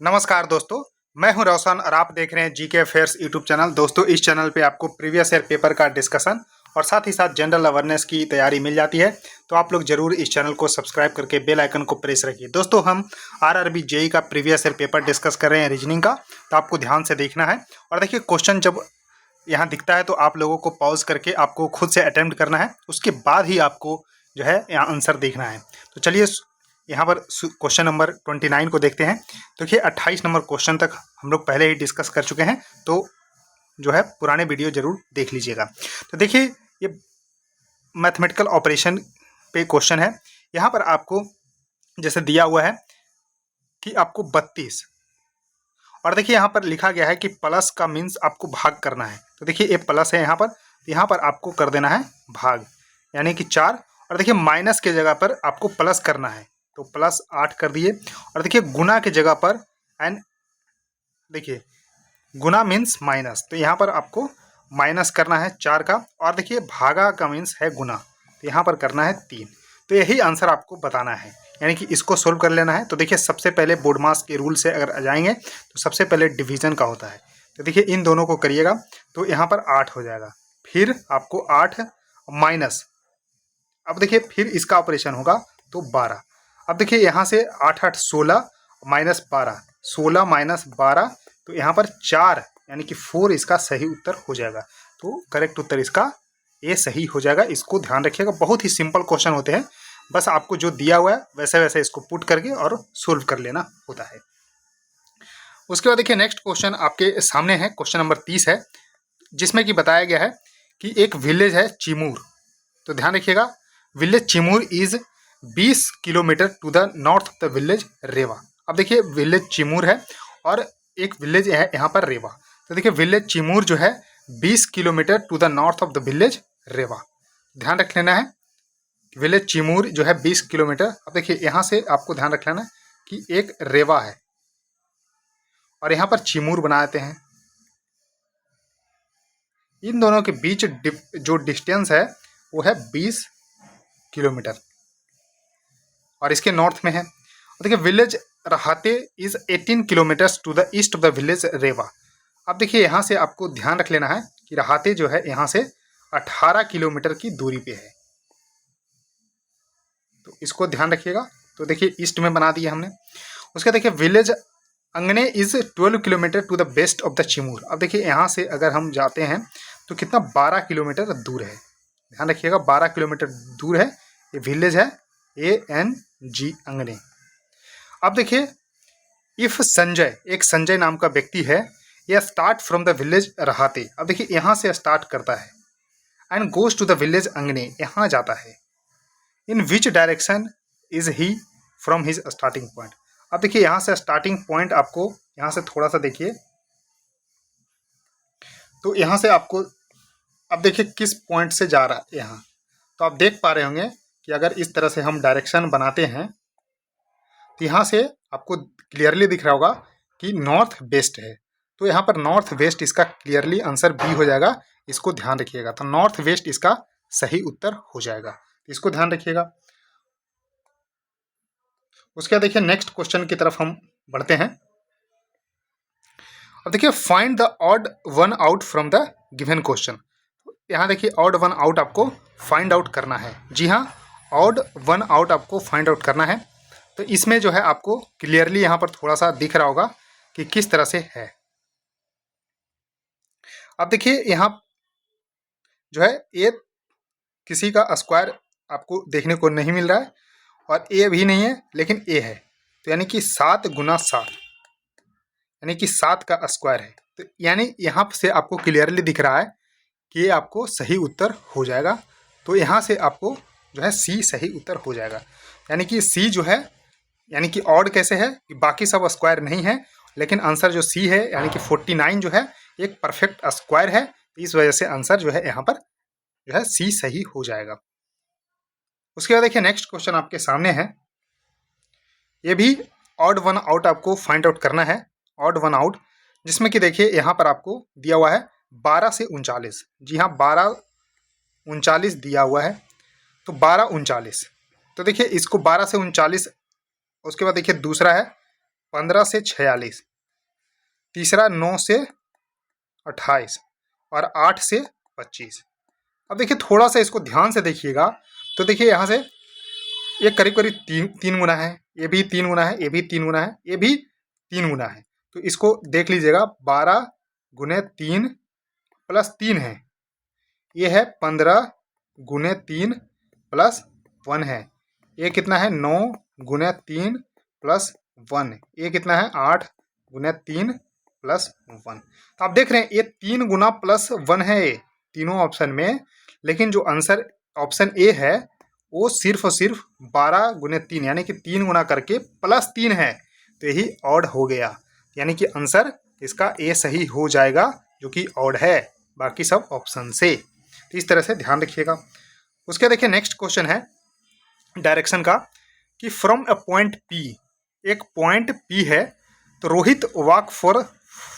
नमस्कार दोस्तों, मैं हूं रोशन और आप देख रहे हैं जीके अफेयर्स यूट्यूब चैनल। दोस्तों, इस चैनल पे आपको प्रीवियस ईयर पेपर का डिस्कशन और साथ ही साथ जनरल अवेयरनेस की तैयारी मिल जाती है। तो आप लोग जरूर इस चैनल को सब्सक्राइब करके बेल आइकन को प्रेस रखिए। दोस्तों, हम आरआरबी जेई का प्रीवियस ईयर पेपर डिस्कस कर रहे हैं रीजनिंग का, तो आपको ध्यान से देखना है। और देखिए, क्वेश्चन जब यहाँ दिखता है तो आप लोगों को पॉज करके आपको खुद से अटेम्प्ट करना है, उसके बाद ही आपको जो है यहाँ आंसर देखना है। तो चलिए यहाँ पर क्वेश्चन नंबर 29 को देखते हैं। देखिए 28 नंबर क्वेश्चन तक हम लोग पहले ही डिस्कस कर चुके हैं, तो जो है पुराने वीडियो जरूर देख लीजिएगा। तो देखिए, ये मैथमेटिकल ऑपरेशन पे क्वेश्चन है। यहाँ पर आपको जैसे दिया हुआ है कि आपको 32, और देखिए यहाँ पर लिखा गया है कि प्लस का मीन्स आपको भाग करना है। तो देखिए ये प्लस है यहाँ पर आपको कर देना है भाग, यानी कि 4। और देखिए माइनस के जगह पर आपको प्लस करना है, तो प्लस 8 कर दिए। और देखिए गुना के जगह पर एंड देखिए गुना मीन्स माइनस, तो यहाँ पर आपको माइनस करना है 4 का। और देखिए भागा का मीन्स है गुना, तो यहाँ पर करना है 3। तो यही आंसर आपको बताना है, यानी कि इसको सोल्व कर लेना है। तो देखिए सबसे पहले बोर्ड मास के रूल से अगर आ जाएंगे तो सबसे पहले डिवीजन का होता है। तो देखिए इन दोनों को करिएगा तो यहाँ पर 8 हो जाएगा, फिर आपको 8 माइनस, अब देखिए फिर इसका ऑपरेशन होगा तो 12। अब देखिए यहाँ से 8 8 16 माइनस 12, 16 माइनस 12, तो यहाँ पर 4 यानी कि 4 इसका सही उत्तर हो जाएगा। तो करेक्ट उत्तर इसका ये सही हो जाएगा। इसको ध्यान रखिएगा, बहुत ही सिंपल क्वेश्चन होते हैं, बस आपको जो दिया हुआ है वैसे वैसे इसको पुट करके और सोल्व कर लेना होता है। उसके बाद देखिए नेक्स्ट क्वेश्चन आपके सामने है, क्वेश्चन नंबर 30 है, जिसमें कि बताया गया है कि एक विलेज है चिमूर। तो ध्यान रखिएगा, village Chimur is 20 kilometre to the north of the village Rewa. अब देखिए विलेज चिमूर है और एक विलेज है यहाँ पर रेवा। तो देखिए विलेज चिमूर जो है 20 kilometre to the north of the village Rewa. ध्यान रख लेना है, विलेज चिमूर जो है 20 किलोमीटर। अब देखिए यहाँ से आपको ध्यान रख लेना है कि एक रेवा है और यहाँ पर चिमूर बनाते हैं। इन दोनों के बीच जो डिस्टेंस है वो है 20 किलोमीटर और इसके नॉर्थ में है। देखिए village Rahate is 18 kilometres to the east of the village Rewa. अब देखिए यहाँ से आपको ध्यान रख लेना है कि रहाते जो है यहाँ से 18 किलोमीटर की दूरी पे है, तो इसको ध्यान रखिएगा। तो देखिए ईस्ट में बना दिया हमने। उसके देखिए village Angne is 12 kilometre to the west of the Chimur. अब देखिए यहाँ से अगर हम जाते हैं तो कितना 12 किलोमीटर दूर है। ध्यान रखिएगा 12 किलोमीटर दूर है, ये विलेज है ANG अंगने। अब देखिए इफ संजय, एक संजय नाम का व्यक्ति है, यह स्टार्ट फ्रॉम द विलेज रहाते। अब देखिए यहाँ से स्टार्ट करता है and goes to the village Angne, यहाँ जाता है। In which direction is he from his starting point. अब देखिए यहाँ से स्टार्टिंग पॉइंट आपको यहाँ से थोड़ा सा देखिए, तो यहाँ से आपको अब देखिए किस पॉइंट से जा रहा है यहाँ। तो आप देख पा रहे होंगे कि अगर इस तरह से हम डायरेक्शन बनाते हैं तो यहाँ से आपको क्लियरली दिख रहा होगा कि नॉर्थ वेस्ट है। तो यहाँ पर नॉर्थ वेस्ट इसका क्लियरली आंसर बी हो जाएगा, इसको ध्यान रखिएगा। तो नॉर्थ वेस्ट इसका सही उत्तर हो जाएगा, इसको ध्यान रखिएगा। उसके बाद देखिए नेक्स्ट क्वेश्चन की तरफ हम बढ़ते हैं। अब देखिए find the odd one out from the given question. यहाँ देखिए ऑड वन आउट आपको फाइंड आउट करना है। जी हाँ, ऑड वन आउट आपको फाइंड आउट करना है। तो इसमें जो है आपको क्लियरली यहाँ पर थोड़ा सा दिख रहा होगा कि किस तरह से है। अब देखिए यहाँ जो है ए किसी का स्क्वायर आपको देखने को नहीं मिल रहा है और ए भी नहीं है, लेकिन ए है, तो यानी कि 7 गुना 7 यानी कि 7 का स्क्वायर है। तो यानी यहाँ से आपको क्लियरली दिख रहा है कि ये आपको सही उत्तर हो जाएगा। तो यहाँ से आपको जो है सी सही उत्तर हो जाएगा, यानी कि सी जो है, यानी कि ऑड कैसे है कि बाकी सब स्क्वायर नहीं है, लेकिन आंसर जो सी है यानी कि 49 जो है एक परफेक्ट स्क्वायर है। इस वजह से आंसर जो है यहाँ पर जो है सी सही हो जाएगा। उसके बाद देखिए नेक्स्ट क्वेश्चन आपके सामने है, ये भी ऑड वन आउट आपको फाइंड आउट करना है, ऑड वन आउट, जिसमें कि देखिए यहाँ पर आपको दिया हुआ है 12 से 39। जी हाँ, 12 39 दिया हुआ है, तो 12 39। तो देखिए इसको 12 से 39, उसके बाद देखिए दूसरा है 15 से 46, तीसरा 9 से 28 और 8 से 25। अब देखिए थोड़ा सा इसको ध्यान से देखिएगा, तो देखिए यहाँ से ये करीब करीब तीन गुना है, ये भी 3 गुना है, ये भी 3 गुना है, ये भी 3 गुना है। तो इसको देख लीजिएगा, 12 गुने 3 प्लस 3 है, ये है 15 गुने 3 प्लस 1 है, ये कितना है 9 गुने 3 प्लस 1, ये कितना है 8 गुने 3 प्लस 1। तो आप देख रहे हैं ये 3 गुना प्लस 1 है ये तीनों ऑप्शन में, लेकिन जो आंसर ऑप्शन ए है वो सिर्फ और सिर्फ 12 गुने 3 यानी कि 3 गुना करके प्लस 3 है, तो यही ऑड हो गया, यानी कि आंसर इसका ए सही हो जाएगा जो कि ऑड है, बाकी सब ऑप्शन से। तो इस तरह से ध्यान रखिएगा। उसके देखिए नेक्स्ट क्वेश्चन है डायरेक्शन का, कि फ्रॉम अ पॉइंट पी, एक पॉइंट पी है, तो Rohit walk for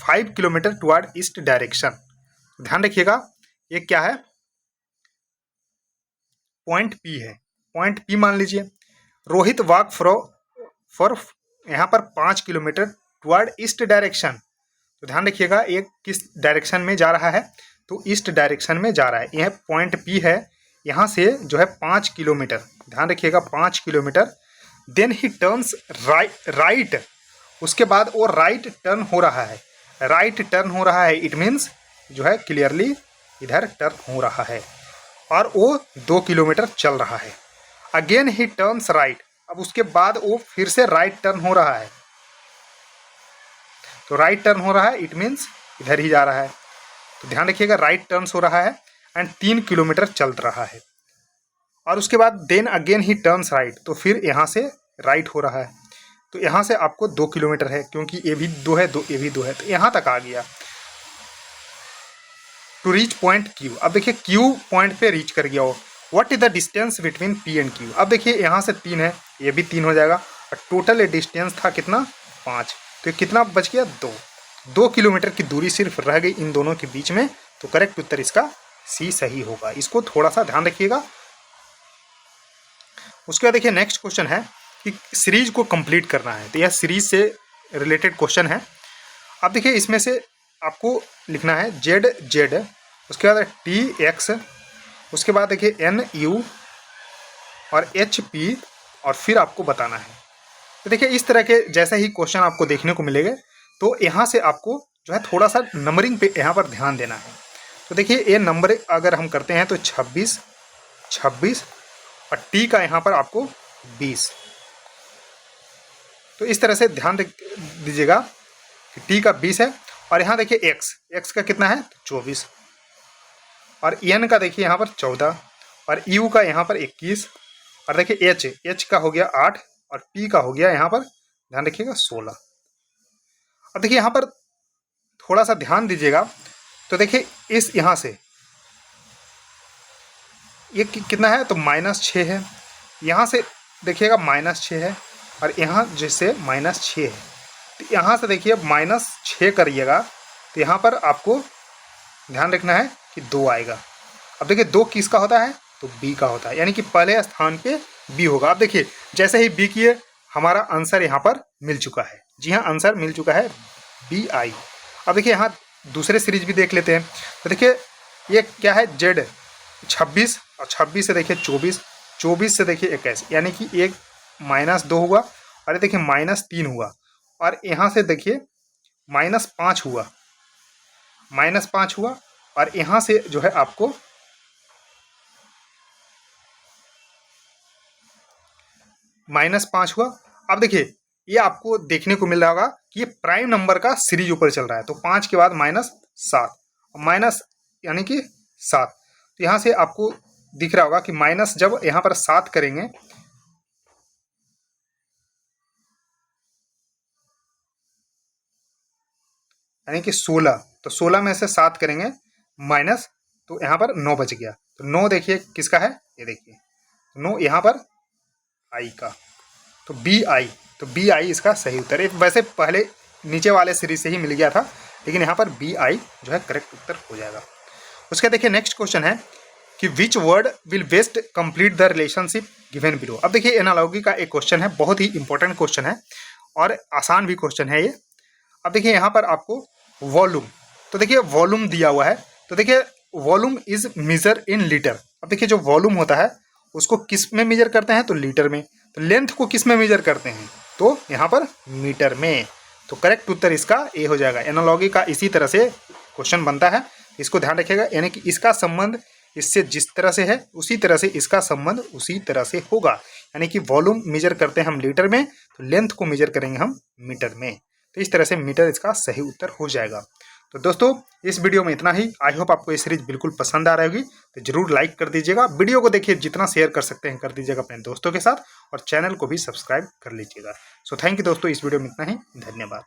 5 kilometre toward east direction. ध्यान रखिएगा ये क्या है, पॉइंट पी है, पॉइंट पी मान लीजिए, रोहित वॉक फॉर यहाँ पर 5 किलोमीटर टुवर्ड ईस्ट डायरेक्शन। तो ध्यान रखिएगा ये किस डायरेक्शन में जा रहा है, तो ईस्ट डायरेक्शन में जा रहा है। यह पॉइंट पी है, यहाँ से जो है 5 किलोमीटर, ध्यान रखिएगा 5 kilometre. Then he turns right, उसके बाद वो राइट टर्न हो रहा है, राइट टर्न हो रहा है, इट मीन्स जो है क्लियरली इधर टर्न हो रहा है, और वो 2 किलोमीटर चल रहा है। अगेन ही टर्न्स राइट, अब उसके बाद वो फिर से राइट टर्न हो रहा है, तो राइट टर्न हो रहा है इट मीन्स इधर ही जा रहा है। तो ध्यान रखिएगा राइट टर्न हो रहा है एंड 3 किलोमीटर चल रहा है, और उसके बाद then again he turns right, तो फिर यहाँ से राइट हो रहा है, तो यहाँ से आपको 2 किलोमीटर है, क्योंकि ये भी 2 है, ये भी 2 है, तो यहाँ तक आ गया। टू रीच पॉइंट क्यू, अब देखिए क्यू पॉइंट पे रीच कर गया हो। What is the distance between P and Q, अब देखिए यहाँ से 3 है, ये भी 3 हो जाएगा, और टोटल डिस्टेंस था कितना 5, तो कितना बच गया 2 किलोमीटर की दूरी सिर्फ रह गई इन दोनों के बीच में, तो करेक्ट उत्तर इसका सी सही होगा। इसको थोड़ा सा ध्यान रखिएगा। उसके बाद देखिए नेक्स्ट क्वेश्चन है कि सीरीज को कंप्लीट करना है, तो यह सीरीज से रिलेटेड क्वेश्चन है। अब देखिए इसमें से आपको लिखना है जेड जेड, उसके बाद टी एक्स, उसके बाद देखिए एन यू और एच पी, और फिर आपको बताना है। तो देखिए इस तरह के जैसे ही क्वेश्चन आपको देखने को मिलेंगे, तो यहाँ से आपको जो है थोड़ा सा नंबरिंग पे यहाँ पर ध्यान देना है। तो देखिए ये नंबर अगर हम करते हैं तो 26 26 और टी का यहाँ पर आपको 20, तो इस तरह से ध्यान दीजिएगा कि टी का 20 है, और यहाँ देखिए एक्स का कितना है 24, और एन का देखिए यहाँ पर 14, और यू का यहाँ पर 21, और देखिए एच का हो गया 8, और पी का हो गया यहाँ पर ध्यान रखिएगा 16। अब देखिए यहाँ पर थोड़ा सा ध्यान दीजिएगा, तो देखिए इस यहाँ से ये कितना है, तो -6 है, यहाँ से देखिएगा -6 है, और यहाँ जैसे -6 है, तो यहाँ से देखिए -6 करिएगा, तो यहाँ पर आपको ध्यान रखना है कि 2 आएगा। अब देखिए 2 किसका होता है, तो बी का होता है, यानी कि पहले स्थान पे बी होगा। अब देखिए जैसे ही बी किए हमारा आंसर यहाँ पर मिल चुका है, जी हाँ आंसर मिल चुका है बी आई। अब देखिए यहाँ दूसरे सीरीज भी देख लेते हैं, तो देखिए ये क्या है जेड 26, और 26 से देखिए 24, 24 से देखिए 21, यानी कि एक -2 हुआ, और ये देखिए -3 हुआ, और यहाँ से देखिए -5 हुआ, -5 हुआ, और यहाँ से जो है आपको -5 हुआ। अब देखिए ये आपको देखने को मिल रहा होगा कि ये प्राइम नंबर का सीरीज ऊपर चल रहा है, तो 5 के बाद -7, माइनस यानी कि 7, तो यहाँ से आपको दिख रहा होगा कि माइनस जब यहाँ पर 7 करेंगे, यानी कि 16, तो 16 में से 7 करेंगे माइनस, तो यहाँ पर 9 बच गया, तो 9 देखिए किसका है, ये देखिए 9 यहाँ पर आई का, तो बी आई, तो बी आई इसका सही उत्तर है। वैसे पहले नीचे वाले सीरीज से ही मिल गया था, लेकिन यहाँ पर बी आई जो है करेक्ट उत्तर हो जाएगा। उसका देखिए नेक्स्ट क्वेश्चन है कि which word will best complete the relationship given below. अब देखिए एनालॉजी का एक क्वेश्चन है, बहुत ही इंपॉर्टेंट क्वेश्चन है, और आसान भी क्वेश्चन है ये। अब देखिए यहाँ पर आपको वॉल्यूम, तो देखिए वॉल्यूम दिया हुआ है, तो देखिए volume is measure in litre. अब देखिए जो वॉल्यूम होता है उसको किस में मेजर करते हैं, तो लीटर में। तो लेंथ को किस में मेजर करते हैं, तो यहाँ पर मीटर में। तो करेक्ट उत्तर इसका ए हो जाएगा। एनालॉगी का इसी तरह से क्वेश्चन बनता है, इसको ध्यान रखिएगा। यानी कि इसका संबंध इससे जिस तरह से है उसी तरह से इसका संबंध उसी तरह से होगा। यानी कि वॉल्यूम मेजर करते हैं हम लीटर में, तो लेंथ को मेजर करेंगे हम मीटर में। तो इस तरह से मीटर इसका सही उत्तर हो जाएगा। तो दोस्तों इस वीडियो में इतना ही। आई होप आपको ये सीरीज बिल्कुल पसंद आ रही होगी, तो जरूर लाइक कर दीजिएगा। वीडियो को देखिए, जितना शेयर कर सकते हैं कर दीजिएगा अपने दोस्तों के साथ, और चैनल को भी सब्सक्राइब कर लीजिएगा। सो थैंक यू दोस्तों, इस वीडियो में इतना ही। धन्यवाद।